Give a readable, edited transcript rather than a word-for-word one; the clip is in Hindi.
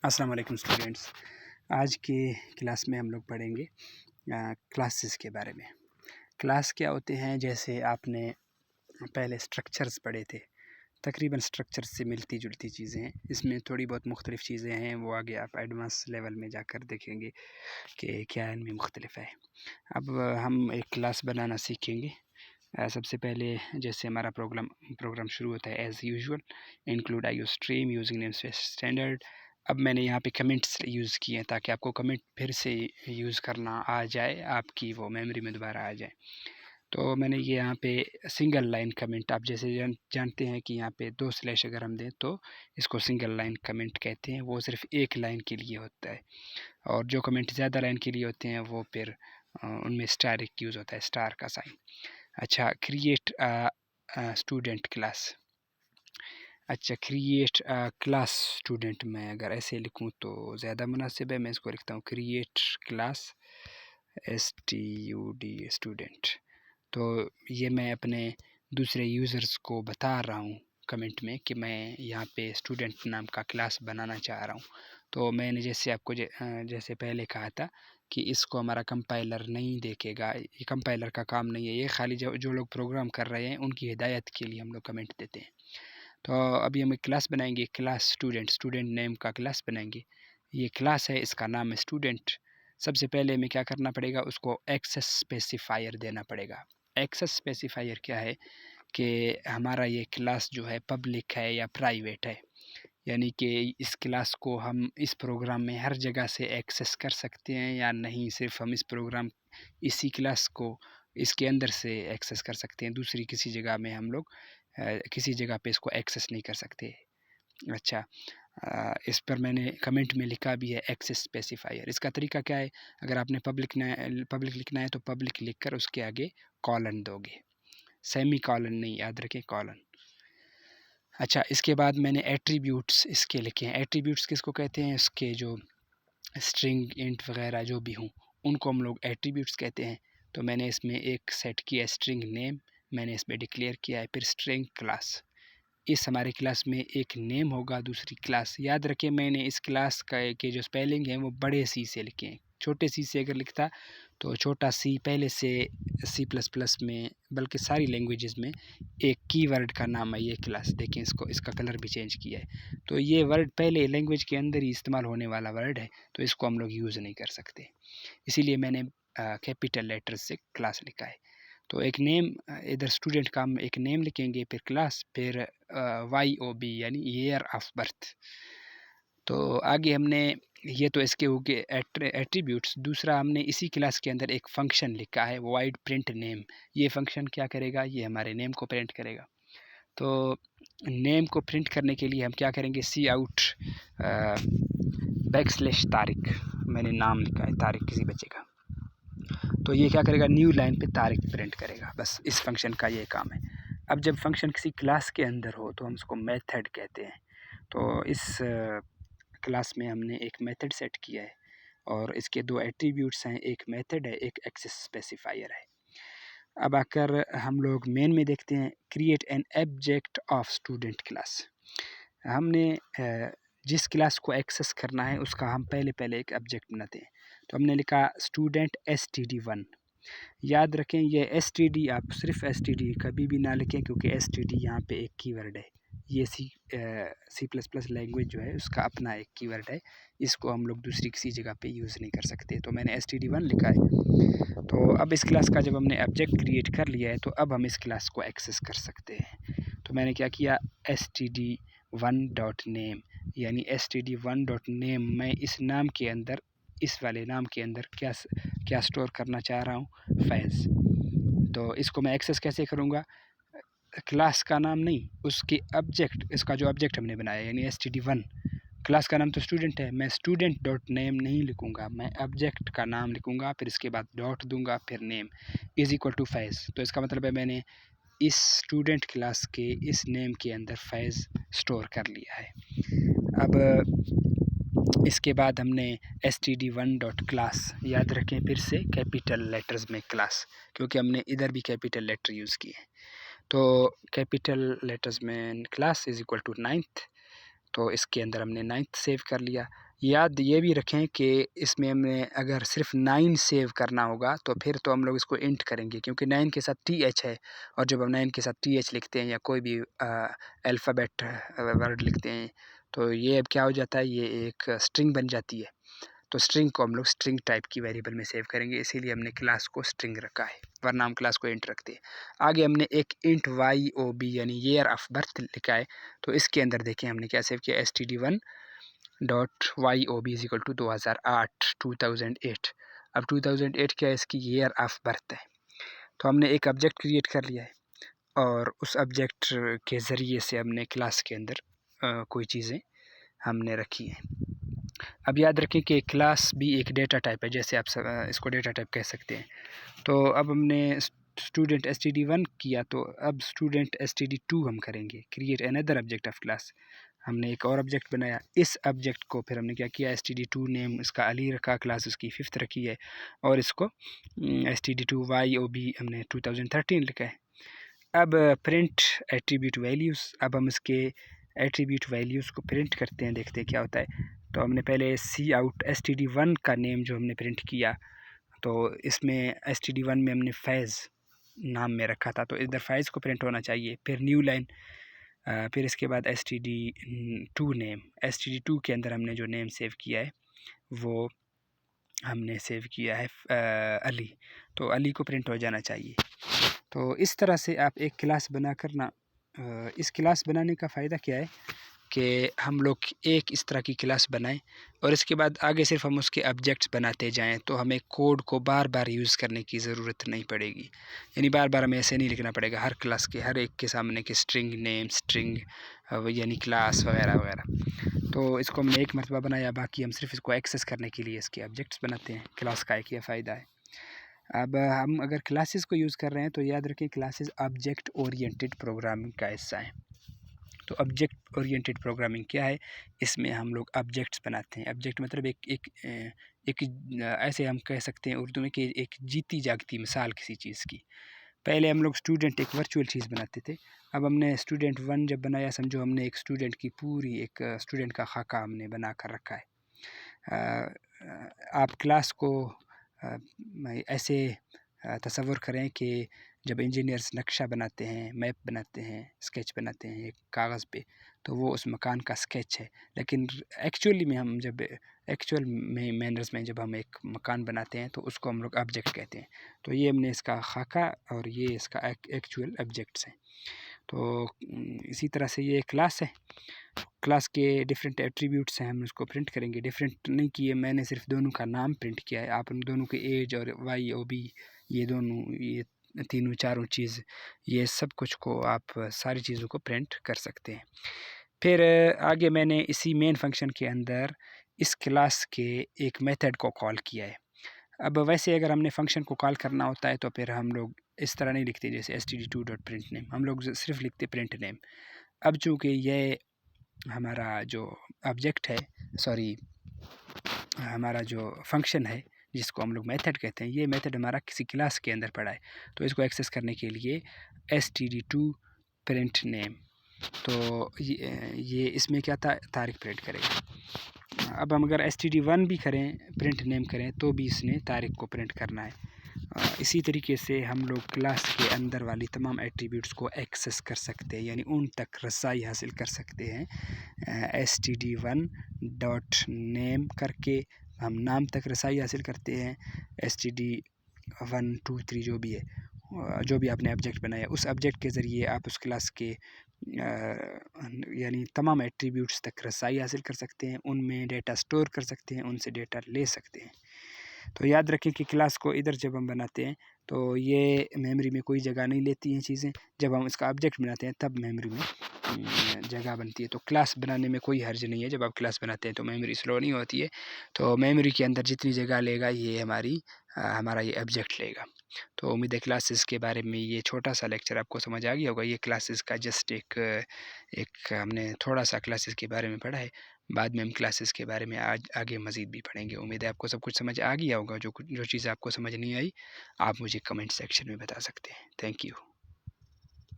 अस्सलाम वालेकुम स्टूडेंट्स। आज की क्लास में हम लोग पढ़ेंगे क्लासेस के बारे में। क्लास क्या होते हैं, जैसे आपने पहले स्ट्रक्चर्स पढ़े थे, तकरीबन स्ट्रक्चर्स से मिलती जुलती चीज़ें हैं। इसमें थोड़ी बहुत मुख्तलिफ़ चीज़ें हैं, वो आगे आप एडवांस लेवल में जाकर देखेंगे कि क्या इनमें मुख्तलिफ है। अब हम एक क्लास बनाना सीखेंगे। सबसे पहले जैसे हमारा प्रोग्राम शुरू होता है as usual, include iostream using namespace standard. अब मैंने यहाँ पे कमेंट्स यूज़ किए हैं ताकि आपको कमेंट फिर से यूज़ करना आ जाए, आपकी वो मेमोरी में दोबारा आ जाए। तो मैंने ये यहाँ पे सिंगल लाइन कमेंट, आप जैसे जानते हैं कि यहाँ पे 2 स्लैश अगर हम दें तो इसको सिंगल लाइन कमेंट कहते हैं। वो सिर्फ एक लाइन के लिए होता है, और जो कमेंट ज़्यादा लाइन के लिए होते हैं वो फिर उनमें स्टार एक यूज़ होता है, स्टार का साइन। अच्छा, क्रिएट स्टूडेंट क्लास। अच्छा, क्रिएट क्लास स्टूडेंट, मैं अगर ऐसे लिखूं तो ज़्यादा मुनासिब है। मैं इसको लिखता हूँ क्रिएट क्लास STUD स्टूडेंट। तो ये मैं अपने दूसरे यूज़र्स को बता रहा हूँ कमेंट में कि मैं यहाँ पे स्टूडेंट नाम का क्लास बनाना चाह रहा हूँ। तो मैंने जैसे आपको जैसे पहले कहा था कि इसको हमारा कंपाइलर नहीं देखेगा, ये कंपाइलर का काम नहीं है, ये खाली जो लोग प्रोग्राम कर रहे हैं उनकी हिदायत के लिए हम लोग कमेंट देते हैं। तो अभी हम एक क्लास बनाएंगे, क्लास स्टूडेंट नेम का क्लास बनाएंगे। ये क्लास है, इसका नाम है स्टूडेंट। सबसे पहले हमें क्या करना पड़ेगा, उसको एक्सेस स्पेसिफायर देना पड़ेगा। एक्सेस स्पेसिफायर क्या है कि हमारा ये क्लास जो है पब्लिक है या प्राइवेट है, यानी कि इस क्लास को हम इस प्रोग्राम में हर जगह से एक्सेस कर सकते हैं या नहीं, सिर्फ हम इसी क्लास को इसके अंदर से एक्सेस कर सकते हैं, दूसरी किसी जगह में हम लोग किसी जगह पे इसको एक्सेस नहीं कर सकते। अच्छा, इस पर मैंने कमेंट में लिखा भी है एक्सेस स्पेसिफायर। इसका तरीका क्या है, अगर आपने पब्लिक लिखना है तो पब्लिक लिखकर उसके आगे कॉलन दोगे, सेमी कॉलन नहीं, याद रखें कॉलन। अच्छा, इसके बाद मैंने एट्रीब्यूट्स इसके लिखे हैं। एट्रीब्यूट्स किसको कहते हैं, इसके जो स्ट्रिंग इंट वगैरह जो भी हों उनको हम लोग एट्रीब्यूट्स कहते हैं। तो मैंने इसमें एक सेट किया स्ट्रिंग नेम, मैंने इसमें डिक्लेयर किया है, फिर स्ट्रिंग क्लास। इस हमारे क्लास में एक नेम होगा, दूसरी क्लास। याद रखें मैंने इस क्लास के जो स्पेलिंग हैं वो बड़े सी से लिखे हैं। छोटे सी से अगर लिखता तो छोटा सी पहले से C++ में, बल्कि सारी लैंग्वेजेस में एक कीवर्ड का नाम है ये क्लास। देखें इसको, इसका कलर भी चेंज किया है। तो ये वर्ड पहले लैंग्वेज के अंदर ही इस्तेमाल होने वाला वर्ड है, तो इसको हम लोग यूज़ नहीं कर सकते, इसीलिए मैंने कैपिटल लेटर्स से क्लास लिखा है। तो एक नेम, इधर स्टूडेंट का हम एक नेम लिखेंगे, फिर क्लास, फिर YOB यानी ईयर ऑफ बर्थ। तो आगे हमने ये तो इसके हो गए एट्रीब्यूट्स। दूसरा हमने इसी क्लास के अंदर एक फ़ंक्शन लिखा है, वाइड प्रिंट नेम। ये फ़ंक्शन क्या करेगा, ये हमारे नेम को प्रिंट करेगा। तो नेम को प्रिंट करने के लिए हम क्या करेंगे, सी आउट बैकस्लैश तारिक, मैंने नाम लिखा है तारिक किसी बच्चे का। तो ये क्या करेगा, न्यू लाइन पे तारीख प्रिंट करेगा। बस इस फंक्शन का ये काम है। अब जब फंक्शन किसी क्लास के अंदर हो तो हम उसको मेथड कहते हैं। तो इस क्लास में हमने एक मेथड सेट किया है, और इसके 2 एट्रीब्यूट्स हैं, एक मेथड है, एक एक्सेस स्पेसिफायर है। अब आकर हम लोग मेन में देखते हैं, create an object of student class. हमने जिस क्लास को एक्सेस करना है उसका हम पहले एक ऑब्जेक्ट बनाते हैं। तो हमने लिखा स्टूडेंट std1। याद रखें ये std, आप सिर्फ std कभी भी ना लिखें, क्योंकि std यहाँ पे एक कीवर्ड है। ये C++ लैंग्वेज जो है उसका अपना एक कीवर्ड है, इसको हम लोग दूसरी किसी जगह पे यूज़ नहीं कर सकते। तो मैंने std1 लिखा है। तो अब इस क्लास का जब हमने ऑब्जेक्ट क्रिएट कर लिया है तो अब हम इस क्लास को एक्सेस कर सकते हैं। तो मैंने क्या किया, std1.name, यानी std1.name, मैं इस नाम के अंदर, इस वाले नाम के अंदर क्या स्टोर करना चाह रहा हूँ, फैज़। तो इसको मैं एक्सेस कैसे करूँगा, क्लास का नाम नहीं, उसके ऑब्जेक्ट, इसका जो ऑब्जेक्ट हमने बनाया यानी std1। क्लास का नाम तो स्टूडेंट है, मैं स्टूडेंट डॉट नेम नहीं लिखूँगा, मैं ऑब्जेक्ट का नाम लिखूँगा, फिर इसके बाद डॉट दूंगा, फिर नेम इज़ इक्वल टू फैज़। तो इसका मतलब है मैंने इस स्टूडेंट क्लास के इस नेम के अंदर फैज़ स्टोर कर लिया है। अब इसके बाद हमने std1.class, याद रखें फिर से कैपिटल लेटर्स में क्लास, क्योंकि हमने इधर भी कैपिटल लेटर यूज़ किए हैं। तो कैपिटल लेटर्स में class is equal to 9th, तो इसके अंदर हमने 9th सेव कर लिया। याद ये भी रखें कि इसमें हमें अगर सिर्फ 9 सेव करना होगा तो फिर तो हम लोग इसको इंट करेंगे, क्योंकि 9 के साथ टी एच है, और जब हम 9 के साथ टी एच लिखते हैं या कोई भी अल्फ़ाबेट वर्ड लिखते हैं तो ये अब क्या हो जाता है, ये एक स्ट्रिंग बन जाती है। तो स्ट्रिंग को हम लोग स्ट्रिंग टाइप की वेरिएबल में सेव करेंगे, इसीलिए हमने क्लास को स्ट्रिंग रखा है, वरना हम क्लास को इंट रखते हैं। आगे हमने एक इंट वाई ओ बी यानी ईयर ऑफ बर्थ लिखा है, तो इसके अंदर देखें हमने क्या सेव किया, std1 dot y o b is equal to 2008। अब 2008 क्या है, इसकी ईयर ऑफ बर्थ है। तो हमने एक ऑब्जेक्ट क्रिएट कर लिया है और उस ऑब्जेक्ट के ज़रिए से हमने क्लास के अंदर कोई चीज़ें हमने रखी हैं। अब याद रखें कि क्लास भी एक डेटा टाइप है, जैसे आप इसको डेटा टाइप कह सकते हैं। तो अब हमने स्टूडेंट std1 किया, तो अब स्टूडेंट std2 हम करेंगे, create another object of class. हमने एक और ऑब्जेक्ट बनाया, इस ऑब्जेक्ट को फिर हमने क्या किया, std2 नेम इसका अली रखा, क्लास उसकी 5th रखी है, और इसको std2 yob हमने 2013 लिखा है। अब प्रिंट एट्रीब्यूट वैल्यूज़, अब हम इसके एट्रीब्यूट वैल्यूज़ को प्रिंट करते हैं, देखते हैं क्या होता है। तो हमने पहले सी आउट std1 का नेम जो हमने प्रिंट किया, तो इसमें std1 में हमने फैज़ नाम में रखा था, तो इधर फैज़ को प्रिंट होना चाहिए। फिर न्यू लाइन, फिर इसके बाद std2 नेम, std2 के अंदर हमने जो नेम सेव किया है वो हमने सेव किया है अली, तो अली को प्रिंट हो जाना चाहिए। तो इस तरह से आप एक क्लास बनाकर ना, इस क्लास बनाने का फ़ायदा क्या है कि हम लोग एक इस तरह की क्लास बनाएं और इसके बाद आगे सिर्फ हम उसके ऑब्जेक्ट्स बनाते जाएं, तो हमें कोड को बार बार यूज़ करने की ज़रूरत नहीं पड़ेगी। यानी बार बार हमें ऐसे नहीं लिखना पड़ेगा हर क्लास के हर एक के सामने कि स्ट्रिंग नेम, स्ट्रिंग यानी क्लास वगैरह वगैरह। तो इसको हमने एक मरतबा बनाया, बाकी हम सिर्फ इसको एक्सेस करने के लिए इसके ऑब्जेक्ट्स बनाते हैं। क्लास का एक ये फ़ायदा है। अब हम अगर क्लासेस को यूज़ कर रहे हैं तो याद रखें क्लासेस ऑब्जेक्ट ओरिएंटेड प्रोग्रामिंग का हिस्सा है। तो ऑब्जेक्ट ओरिएंटेड प्रोग्रामिंग क्या है, इसमें हम लोग ऑब्जेक्ट्स बनाते हैं। ऑब्जेक्ट मतलब एक ऐसे हम कह सकते हैं उर्दू में कि एक जीती जागती मिसाल किसी चीज़ की। पहले हम लोग स्टूडेंट एक वर्चुअल चीज़ बनाते थे, अब हमने स्टूडेंट 1 जब बनाया, समझो हमने एक स्टूडेंट की पूरी एक स्टूडेंट का खाका हमने बना कर रखा है। आप क्लास को ऐसे तसव्वुर करें कि जब इंजीनियर्स नक्शा बनाते हैं, मैप बनाते हैं, स्केच बनाते हैं एक कागज़ पे, तो वो उस मकान का स्केच है। लेकिन एक्चुअली में हम जब एक्चुअल में मैनर्स में जब हम एक मकान बनाते हैं तो उसको हम लोग ऑब्जेक्ट कहते हैं। तो ये हमने इसका खाका और ये इसका एक्चुअल ऑब्जेक्ट्स हैं। तो इसी तरह से ये क्लास है, क्लास के डिफरेंट एट्रीब्यूट्स हैं, हम उसको प्रिंट करेंगे। डिफरेंट नहीं किए, मैंने सिर्फ दोनों का नाम प्रिंट किया है। आप उन दोनों के एज और वाई ओ बी, ये दोनों, ये तीनों चारों चीज़, ये सब कुछ को आप सारी चीज़ों को प्रिंट कर सकते हैं। फिर आगे मैंने इसी मेन फंक्शन के अंदर इस क्लास के एक मेथड को कॉल किया है। अब वैसे अगर हमने फंक्शन को कॉल करना होता है तो फिर हम लोग इस तरह नहीं लिखते जैसे std2.println, हम लोग सिर्फ लिखते प्रिंट नेम। अब चूँकि ये हमारा जो ऑब्जेक्ट है, सॉरी हमारा जो फंक्शन है जिसको हम लोग मेथड कहते हैं, ये मेथड हमारा किसी क्लास के अंदर पड़ा है, तो इसको एक्सेस करने के लिए std2 प्रिंट नेम, तो ये इसमें क्या तारीख प्रिंट करेगा। अब हम अगर std1 भी करें, प्रिंट नेम करें, तो भी इसने तारीख को प्रिंट करना है। इसी तरीके से हम लोग क्लास के अंदर वाली तमाम एट्रीब्यूट्स को एक्सेस कर सकते हैं, यानी उन तक रसाई हासिल कर सकते हैं। std1 डॉट नेम करके हम नाम तक रसाई हासिल करते हैं। std1 2 3 जो भी है, जो भी आपने ऑब्जेक्ट बनाया, उस ऑब्जेक्ट के ज़रिए आप उस क्लास के यानी तमाम एट्रीब्यूट्स तक रसाई हासिल कर सकते हैं, उनमें डेटा स्टोर कर सकते हैं, उनसे डेटा ले सकते हैं। तो याद रखें कि क्लास को इधर जब हम बनाते हैं तो ये मेमोरी में कोई जगह नहीं लेती हैं चीज़ें, जब हम इसका ऑब्जेक्ट बनाते हैं तब मेमोरी में जगह बनती है। तो क्लास बनाने में कोई हर्ज नहीं है, जब आप क्लास बनाते हैं तो मेमोरी स्लो नहीं होती है, तो मेमोरी के अंदर जितनी जगह लेगा ये हमारा ये ऑब्जेक्ट लेगा। तो उम्मीद है क्लासेस के बारे में ये छोटा सा लेक्चर आपको समझ आ गया होगा। ये क्लासेस का जस्ट एक हमने थोड़ा सा क्लासेस के बारे में पढ़ा है, बाद में हम क्लासेस के बारे में आज आगे मज़ीद भी पढ़ेंगे। उम्मीद है आपको सब कुछ समझ आ गया होगा। जो चीज़ आपको समझ नहीं आई आप मुझे कमेंट सेक्शन में बता सकते हैं। Thank you.